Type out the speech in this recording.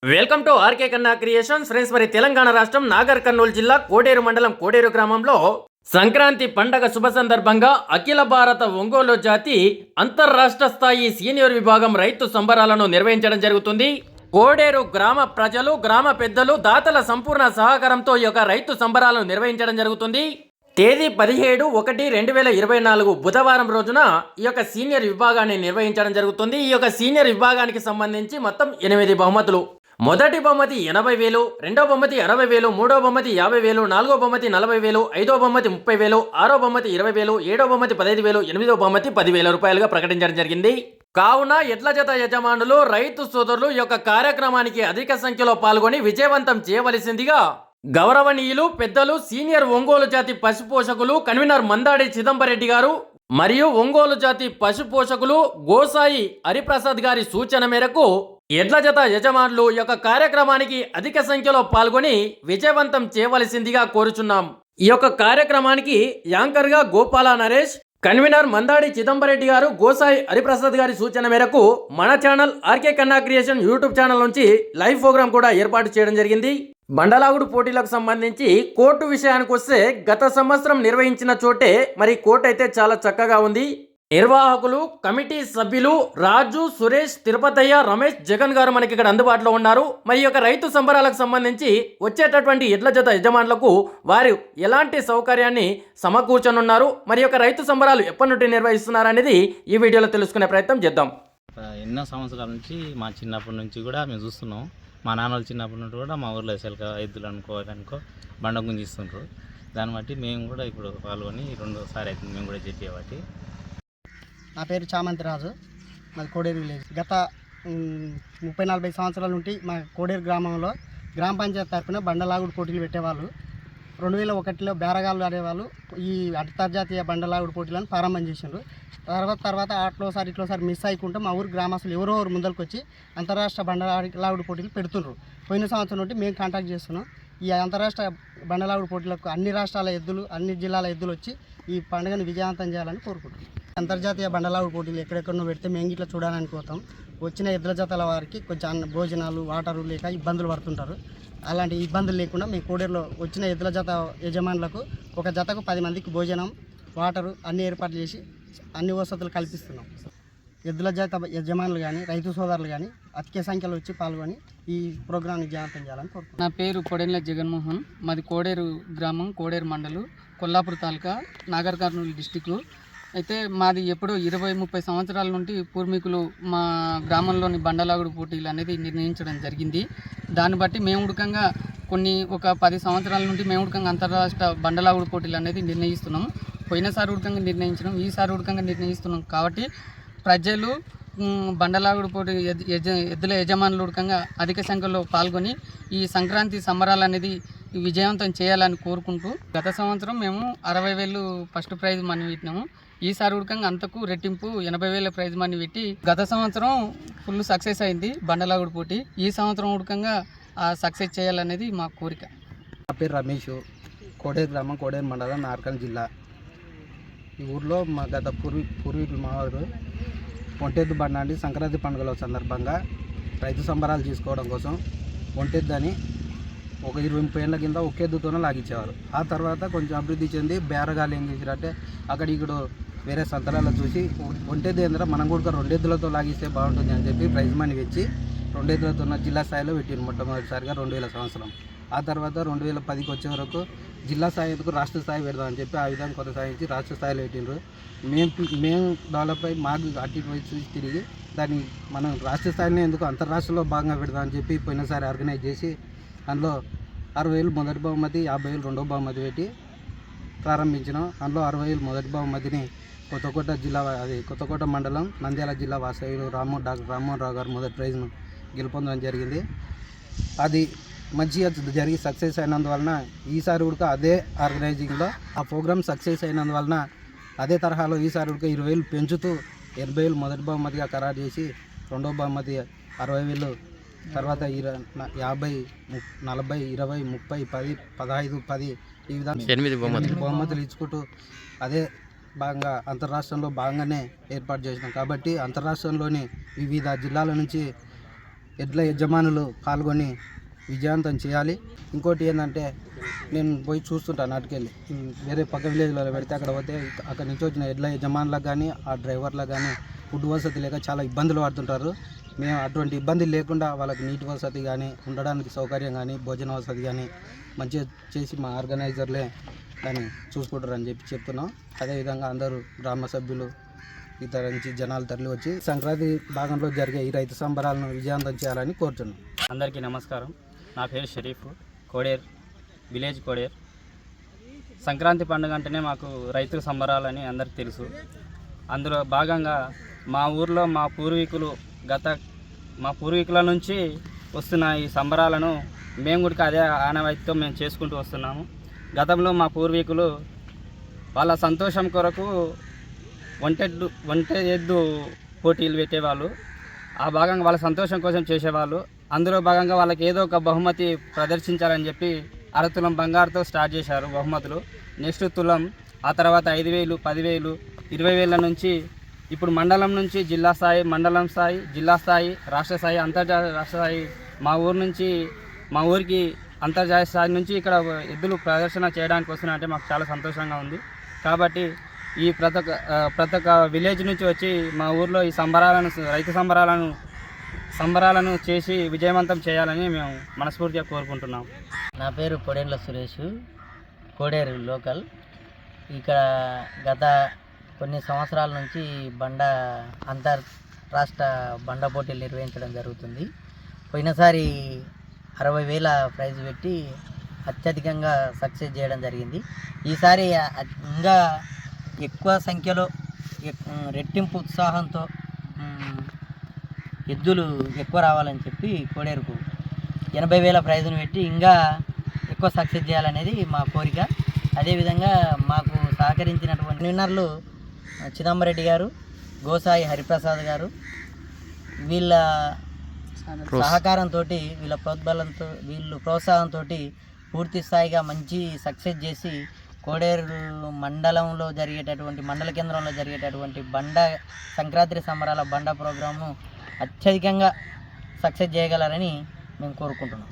Welcome to RK కన్నా creations friends. మరి తెలంగాణ రాష్ట్రం నాగర్ కర్నూలు జిల్లా కోడేరు మండలం కోడేరు గ్రామంలో సంక్రాంతి పండగ శుభ సందర్భంగా అఖిల భారత ఒంగోలు జాతి అంతర్రాష్ట్ర స్థాయి సీనియర్ విభాగం రైతు సంబరాలను నిర్వహించడం జరుగుతుంది. కోడేరు గ్రామ ప్రజలు, గ్రామ పెద్దలు, దాతల సంపూర్ణ సహకారంతో ఈ యొక్క రైతు సంబరాలను నిర్వహించడం జరుగుతుంది. తేదీ 17/1/2024 బుధవారం రోజున ఈ యొక్క సీనియర్ విభాగాన్ని నిర్వహించడం జరుగుతుంది. ఈ యొక్క సీనియర్ విభాగానికి సంబంధించి మొత్తం 8 బహుమతులు. మొదటి బహుమతి 80,000, రెండవ బహుమతి 60,000, మూడవ బహుమతి 50,000, నాలుగో బహుమతి 40,000, ఐదవ బహుమతి 30,000, ఆరో బహుమతి 20,000, ఏడవ బహుమతి 15,000, ఎనిమిదవ బహుమతి 10,000 రూపాయలుగా ప్రకటించడం జరిగింది. కావున ఎడ్ల జత యజమానులు, రైతు సోదరులు ఈ యొక్క కార్యక్రమానికి అధిక సంఖ్యలో పాల్గొని విజయవంతం చేయవలసిందిగా గౌరవనీయులు పెద్దలు సీనియర్ ఒంగోలు జాతి పశు పోషకులు కన్వీనర్ మందాడి చిదంబరెడ్డి గారు మరియు ఒంగోలు జాతి పశు పోషకులు గోసాయి హరిప్రసాద్ గారి సూచన మేరకు ఎడ్ల జత యజమానులు ఈ యొక్క కార్యక్రమానికి అధిక సంఖ్యలో పాల్గొని విజయవంతం చేయవలసిందిగా కోరుచున్నాం. ఈ యొక్క కార్యక్రమానికి యాంకర్ గా గోపాల నరేష్, కన్వీనర్ మందాడి చిదంబరెడ్డి గారు, గోసాయి హరిప్రసాద్ గారి సూచన మేరకు మన ఛానల్ ఆర్కే కన్నా క్రియేషన్ యూట్యూబ్ ఛానల్ నుంచి లైవ్ ప్రోగ్రామ్ కూడా ఏర్పాటు చేయడం జరిగింది. బండలాగుడు పోటీలకు సంబంధించి కోర్టు విషయానికి వస్తే గత సంవత్సరం నిర్వహించిన చోటే మరి కోర్టు అయితే చాలా చక్కగా ఉంది. నిర్వాహకులు, కమిటీ సభ్యులు రాజు, సురేష్, తిరుపతయ్య, రమేష్, జగన్ గారు మనకి ఇక్కడ అందుబాటులో ఉన్నారు. మరి యొక్క రైతు సంబరాలకు సంబంధించి వచ్చేటటువంటి ఎడ్ల జత యజమానులకు వారు ఎలాంటి సౌకర్యాన్ని సమకూర్చనున్నారు, మరి యొక్క రైతు సంబరాలు ఎప్పటి నుండి నిర్వహిస్తున్నారు అనేది ఈ వీడియోలో తెలుసుకునే ప్రయత్నం చేద్దాం. ఎన్నో సంవత్సరాల నుంచి మా చిన్నప్పటి నుంచి కూడా మేము చూస్తున్నాం. మా నాన్నలు చిన్నప్పటి నుండి కూడా మా ఊర్లో అసలు ఎద్దులు అనుకో బండ గుంజిస్తుంటారు. దాన్ని బట్టి మేము కూడా ఇప్పుడు పాల్గొని రెండోసారి అయితే మేము కూడా చెప్పేవాటి. నా పేరు చామంతి రాజు, మాది కోడేరు విలేజ్. గత 30-40 సంవత్సరాల నుండి మా కోడేరు గ్రామంలో గ్రామ పంచాయతీ తరఫున బండలాగుడు పోటీలు పెట్టేవాళ్ళు. 2001లో బేరగాళ్ళు ఆడేవాళ్ళు. ఈ అంతర్జాతీయ బండలాగుడు పోటీలను ప్రారంభం చేసిండ్రు. తర్వాత ఇట్లోసారి మిస్ అయ్యకుంటే మా ఊరు గ్రామస్తులు ఎవరో ముందరికి వచ్చి అంతర్రాష్ట్ర బండలాగుడు పోటీలు పెడుతుండ్రు. పోయిన సంవత్సరం నుండి మేము కాంటాక్ట్ చేస్తున్నాం. ఈ అంతర్రాష్ట్ర బండలాగుడు పోటీలకు అన్ని రాష్ట్రాల ఎద్దులు, అన్ని జిల్లాల ఎద్దులు వచ్చి ఈ పండుగను విజయవంతం చేయాలని కోరుకుంటున్నాం. అంతర్జాతీయ బండలాగుడు పోటీలు ఎక్కడెక్కడో పెడితే మేము ఇట్లా చూడాలని పోతాం. వచ్చిన ఎద్దుల జతల వారికి కొంచెం భోజనాలు, వాటరు లేక ఇబ్బందులు పడుతుంటారు. అలాంటి ఇబ్బందులు లేకుండా మీ కోడేరులో వచ్చిన ఎద్దుల జత యజమానులకు ఒక జతకు 10 మందికి భోజనం, వాటరు అన్ని ఏర్పాట్లు చేసి అన్ని వసతులు కల్పిస్తున్నాం. ఎద్దుల జత యజమానులు కానీ రైతు సోదరులు కానీ అధిక సంఖ్యలో వచ్చి పాల్గొని ఈ ప్రోగ్రాంని విజయవంతం చేయాలని కోరుకుంటున్నాం. నా పేరు కొడెన్ల జగన్మోహన్, మాది కోడేరు గ్రామం, కోడేరు మండలం, కొల్లాపూర్ తాలూకా, నాగర్ కర్నూలు డిస్టిక్. అయితే మాది ఎప్పుడో 20-30 సంవత్సరాల నుండి పూర్వీకులు మా గ్రామంలోని బండలాగుడు పోటీలు అనేది నిర్ణయించడం జరిగింది. దాన్ని బట్టి మేము ఉడకంగా ఒక 10 సంవత్సరాల నుండి మేము ఉడకంగా అంతర్రాష్ట్ర బండలాగుడు పోటీలు అనేది నిర్ణయిస్తున్నాం. పోయినసారి ఉడకంగా నిర్ణయించడం, ఈసారి ఉడకంగా నిర్ణయిస్తున్నాం. కాబట్టి ప్రజలు బండలాగుడు పోటీ ఎద్దుల యజమానులు ఉడకంగా అధిక సంఖ్యలో పాల్గొని ఈ సంక్రాంతి సంబరాలు అనేది విజయవంతం చేయాలని కోరుకుంటూ, గత సంవత్సరం మేము 60,000 ఫస్ట్ ప్రైజ్ మనీ పెట్టినాము. ఈసారి ఉడకంగా అంతకు రెట్టింపు 80,000 ప్రైజ్ మనీ పెట్టి గత సంవత్సరం ఫుల్ సక్సెస్ అయింది బండలాగుడు పోటీ. ఈ సంవత్సరం ఉడకంగా సక్సెస్ చేయాలనేది మా కోరిక. నా పేరు రమేష్, కోడేరు గ్రామం, కోడేరు మండలం, నార్కల్ జిల్లా. ఈ ఊర్లో మా గత పూర్వీకులు మా ఊరు ఒంటెద్దు బండి సంక్రాంతి పండుగల సందర్భంగా రైతు సంబరాలు చేసుకోవడం కోసం ఒంటెద్దు అని ఒక 20-30 ఏళ్ళ కింద ఒకేద్దుతోనే లాగించేవారు. ఆ తర్వాత కొంచెం అభివృద్ధి చెంది బేరగాళ్ళు ఏం చేశారంటే అక్కడ ఇక్కడ వేరే సంతరాల్లో చూసి ఒంటెద్దు ఏంద్రా మనం కూడా 2 ఎద్దులతో లాగిస్తే బాగుంటుంది అని చెప్పి ప్రైజ్ మనీ వచ్చి 2 ఎద్దులతో జిల్లా స్థాయిలో పెట్టిండ్రు మొట్టమొదటిసారిగా 2000 సంవత్సరం. ఆ తర్వాత 2010కి వచ్చే వరకు జిల్లా స్థాయికు రాష్ట్ర స్థాయి పెడదామని చెప్పి ఆ విధంగా కొనసాగించి రాష్ట్ర స్థాయిలో పెట్టిండ్రు. మేము డెవలప్ అయ్యి మాకు అటు చూసి తిరిగి దాన్ని మనం రాష్ట్ర స్థాయిలో ఎందుకు అంతర్రాష్ట్రంలో భాగంగా పెడదామని చెప్పి పోయినసారి ఆర్గనైజ్ చేసి అందులో 60,000 మొదటి బహుమతి, 50,000 రెండో బహుమతి పెట్టి ప్రారంభించినాం. అందులో 60,000 మొదటి బహుమతిని కొత్తకోట మండలం, నంద్యాల జిల్లా వాసవ్యులు డాక్టర్ రామ్మోహన్ రావు గారు మొదటి ప్రైజ్ను గెలుపొందడం జరిగింది. అది మంచిగా జరిగి సక్సెస్ అయినందువలన ఈసారి కూడా అదే ఆర్గనైజింగ్లో ఆ ప్రోగ్రామ్ సక్సెస్ అయినందువలన అదే తరహాలో ఈసారి కూడా 20,000 పెంచుతూ 80,000 మొదటి బహుమతిగా ఖరారు చేసి రెండో బహుమతి 60,000, తర్వాత 50, 40, 20, 30, 10, 15, 10 ఈ విధంగా 8 బహుమతులు ఇచ్చుకుంటూ అదే భాగంగా అంతర్రాష్ట్రంలో భాగంగానే ఏర్పాటు చేసినాం. కాబట్టి అంతర్రాష్ట్రంలోని వివిధ జిల్లాల నుంచి ఎడ్ల యజమానులు పాల్గొని విజయవంతం చేయాలి. ఇంకోటి ఏంటంటే నేను పోయి చూస్తుంటాను అటుకెళ్ళి వేరే పక్క విలేజ్లో పెడితే అక్కడ పోతే అక్కడ నుంచి వచ్చిన ఎడ్ల యజమానులకు కానీ ఆ డ్రైవర్లకు కానీ ఫుడ్ వసతి లేక చాలా ఇబ్బందులు పడుతుంటారు. మేము అటువంటి ఇబ్బంది లేకుండా వాళ్ళకి నీటి వసతి కానీ ఉండడానికి సౌకర్యం కానీ భోజన వసతి కానీ మంచిగా చేసి మా ఆర్గనైజర్లే దాన్ని చూసుకుంటారని చెప్తున్నాం. అదేవిధంగా అందరూ గ్రామ సభ్యులు ఇతర నుంచి జనాలు తరలి వచ్చి సంక్రాంతి భాగంలో జరిగే ఈ రైతు సంబరాలను విజయవంతం చేయాలని కోరుతున్నాం. అందరికీ నమస్కారం. నా పేరు షరీఫ్, కోడేరు విలేజ్ కోడేరు. సంక్రాంతి పండుగ అంటేనే మాకు రైతుల సంబరాలని అందరికీ తెలుసు. అందులో భాగంగా మా ఊర్లో మా పూర్వీకుల నుంచి వస్తున్న ఈ సంబరాలను మేము కూడా అదే ఆనవాయితీతో మేము చేసుకుంటూ వస్తున్నాము. గతంలో మా పూర్వీకులు వాళ్ళ సంతోషం కొరకు ఒంటె ఎద్దు పోటీలు పెట్టేవాళ్ళు. ఆ భాగంగా వాళ్ళ సంతోషం కోసం చేసేవాళ్ళు. అందులో భాగంగా వాళ్ళకి ఏదో ఒక బహుమతి ప్రదర్శించాలని చెప్పి అరతులం బంగారుతో స్టార్ట్ చేశారు బహుమతులు. నెక్స్ట్ తులం, ఆ తర్వాత 5,000, 10,000, 20,000 నుంచి ఇప్పుడు మండలం నుంచి జిల్లా స్థాయి, మండలం స్థాయి, జిల్లా స్థాయి, రాష్ట్ర స్థాయి, అంతర్జాతీయ రాష్ట్ర స్థాయి మా ఊరికి అంతర్జాతీయ స్థాయి నుంచి ఇక్కడ ఎద్దులు ప్రదర్శన చేయడానికి వస్తున్నాయంటే మాకు చాలా సంతోషంగా ఉంది. కాబట్టి ఈ ప్రతి ఒక్క విలేజ్ నుంచి వచ్చి మా ఊర్లో ఈ రైతు సంబరాలను చేసి విజయవంతం చేయాలని మేము మనస్ఫూర్తిగా కోరుకుంటున్నాం. నా పేరు పొడేండ్ల సురేష్, కోడేరు లోకల్. ఇక్కడ గత కొన్ని సంవత్సరాల నుంచి అంతర్రాష్ట్ర బండ పోటీలు నిర్వహించడం జరుగుతుంది. పోయినసారి 60,000 ప్రైజ్ పెట్టి అత్యధికంగా సక్సెస్ చేయడం జరిగింది. ఈసారి ఇంకా ఎక్కువ సంఖ్యలో రెట్టింపు ఉత్సాహంతో ఎద్దులు ఎక్కువ రావాలని చెప్పి కోడేరుకు 80,000 ప్రైజ్ను పెట్టి ఇంకా ఎక్కువ సక్సెస్ చేయాలనేది మా కోరిక. అదేవిధంగా మాకు సహకరించినటువంటి విన్నర్లు చిదంబరెడ్డి గారు, గోసాయి హరిప్రసాద్ గారు, వీళ్ళ సహకారంతో, వీళ్ళ ప్రోద్బలంతో, వీళ్ళు ప్రోత్సాహంతో పూర్తి స్థాయిగా మంచి సక్సెస్ చేసి కోడేరు మండలంలో మండల కేంద్రంలో జరిగేటటువంటి సంక్రాంతి సంబరాల బండ ప్రోగ్రాము అత్యధికంగా సక్సెస్ చేయగలరని మేము కోరుకుంటున్నాం.